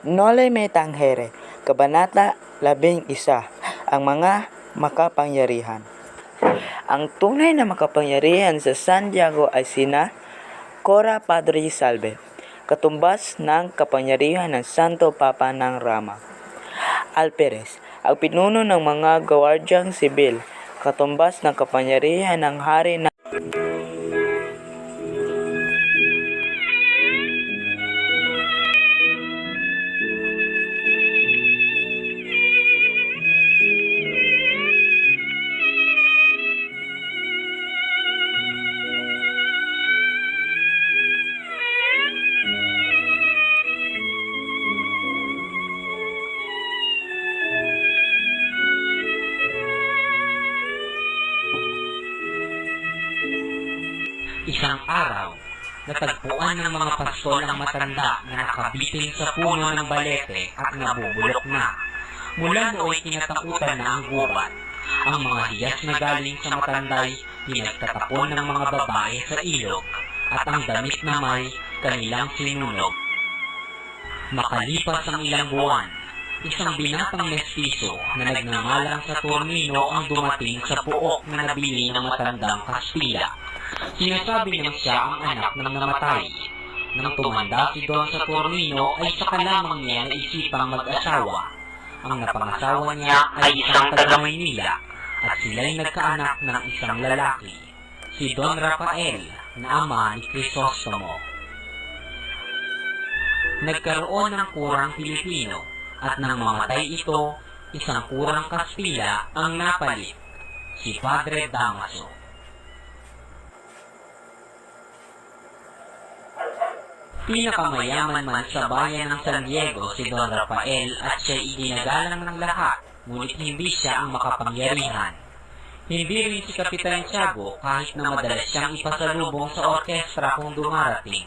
Noli me tangere, Kabanata 11, ang mga makapangyarihan. Ang tunay na makapangyarihan sa Santiago ay sina Cora Padre Salve, katumbas ng kapangyarihan ng Santo Papa ng Roma. Alperes, ang pinuno ng mga gwardyang sibil, katumbas ng kapangyarihan ng hari ng Isang araw, natagpuan ng mga pastol ang matanda na nakabitin sa puno ng balete at nabubulok na. Mula nooy kinatakutan na ang gubat. Ang mga hiyas na galing sa matanday, pinagtatapon ng mga babae sa ilog, at ang damit na may kanilang sinunog. Makalipas ang ilang buwan, isang binatang mestizo na nagngangalang sa Saturnino ang dumating sa puok na nabili ng matandang Kastila. Sinasabi niyang siya ang anak ng namatay. Nang tumanda si Don Saturnino ay saka lamang niya naisipang mag-asawa. Ang napangasawa niya ay isang taga-Maynila at sila'y nagkaanak ng isang lalaki, si Don Rafael na ama ni Crisostomo. Nagkaroon ng kurang Pilipino at nang mamatay ito, isang kurang Kastila ang napalit, si Padre Damaso. Pinakamayaman man sa bayan ng San Diego si Don Rafael at siya'y iginagalang ng lahat, ngunit hindi siya ang makapangyarihan. Hindi rin si Kapitan Tiago kahit na madalas siyang ipasalubong sa orkestra kung dumarating.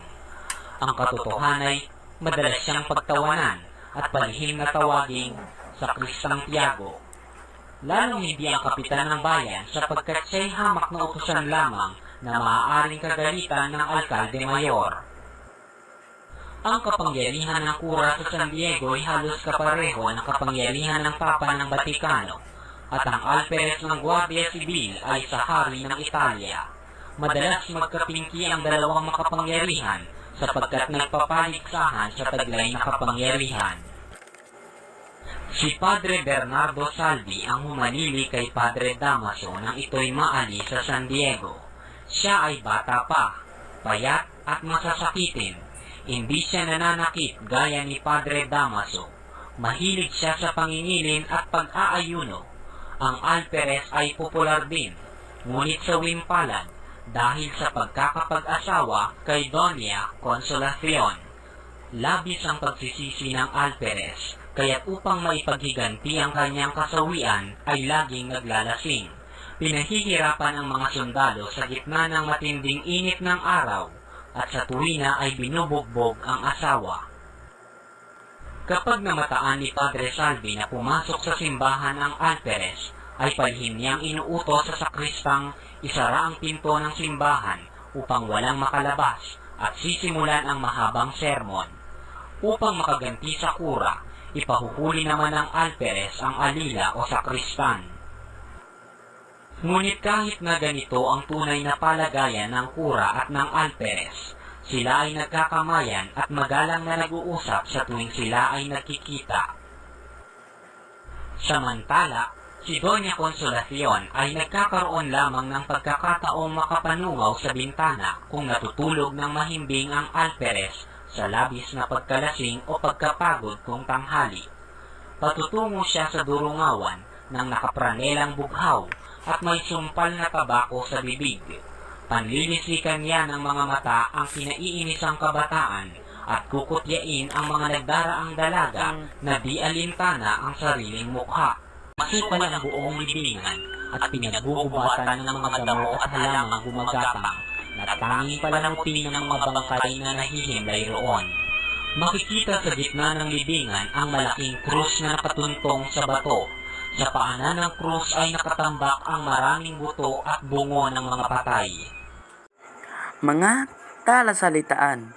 Ang katotohanan ay madalas siyang pagtawanan at palihim na tawaging sa Kristang Tiago. Lalong hindi ang kapitan ng bayan sapagkat siya'y hamak na utusan lamang na maaaring kagalitan ng alkalde mayor. Ang kapangyarihan ng kura sa San Diego ay halos kapareho ng kapangyarihan ng Papa ng Batikano, at ang alperes ng Guardia Civil ay sa hari ng Italia. Madalas magkapingki ang dalawang makapangyarihan sapagkat nagpapaligsahan sa taglay na kapangyarihan. Si Padre Bernardo Salvi ang humanili kay Padre Damaso nang ito'y maalis sa San Diego. Siya ay bata pa, payat at masasakitin. Hindi siya nananakit gaya ni Padre Damaso. Mahilig siya sa pangingilin at pag-aayuno. Ang alperes ay popular din, ngunit sa wimpalad dahil sa pagkakapag-asawa kay Doña Consolacion. Labis ang pagsisisi ng alperes, kaya't upang maipaghiganti ang kanyang kasawian ay laging naglalasing. Pinahihirapan ang mga sundalo sa gitna ng matinding init ng araw, at sa tuwina ay binubugbog ang asawa. Kapag namataan ni Padre Salvi na pumasok sa simbahan ang alperes, ay palihim niyang inuutos sa sakristang isara ang pinto ng simbahan upang walang makalabas at sisimulan ang mahabang sermon. Upang makaganti sa kura, ipahuhuli naman ng alperes ang alila o sakristan. Ngunit kahit na ganito ang tunay na palagayan ng kura at ng alperes, sila ay nagkakamayan at magalang na nag-uusap sa tuwing sila ay nagkikita. Samantala, si Doña Consolacion ay nagkakaroon lamang ng pagkakataong makapanungaw sa bintana kung natutulog ng mahimbing ang alperes sa labis na pagkalasing o pagkapagod kung tanghali. Patutungo siya sa durungawan ng nakapranelang bughaw at may sumpal na tabako sa bibig. Panlilisikan niya ng mga mata ang kinaiinisang kabataan at kukutyain ang mga nagdaraang dalaga na di alintana ang sariling mukha. Masipal ang buong libingan at pinagugubatan ng mga damo at halamang gumagatang na tanging palamutin ng mga bangkay na nahihimlay roon. Makikita sa gitna ng libingan ang malaking krus na nakatuntong sa bato. Sa paanan ng krus ay nakatambak ang maraming buto at bungo ng mga patay. mga talasalitaan.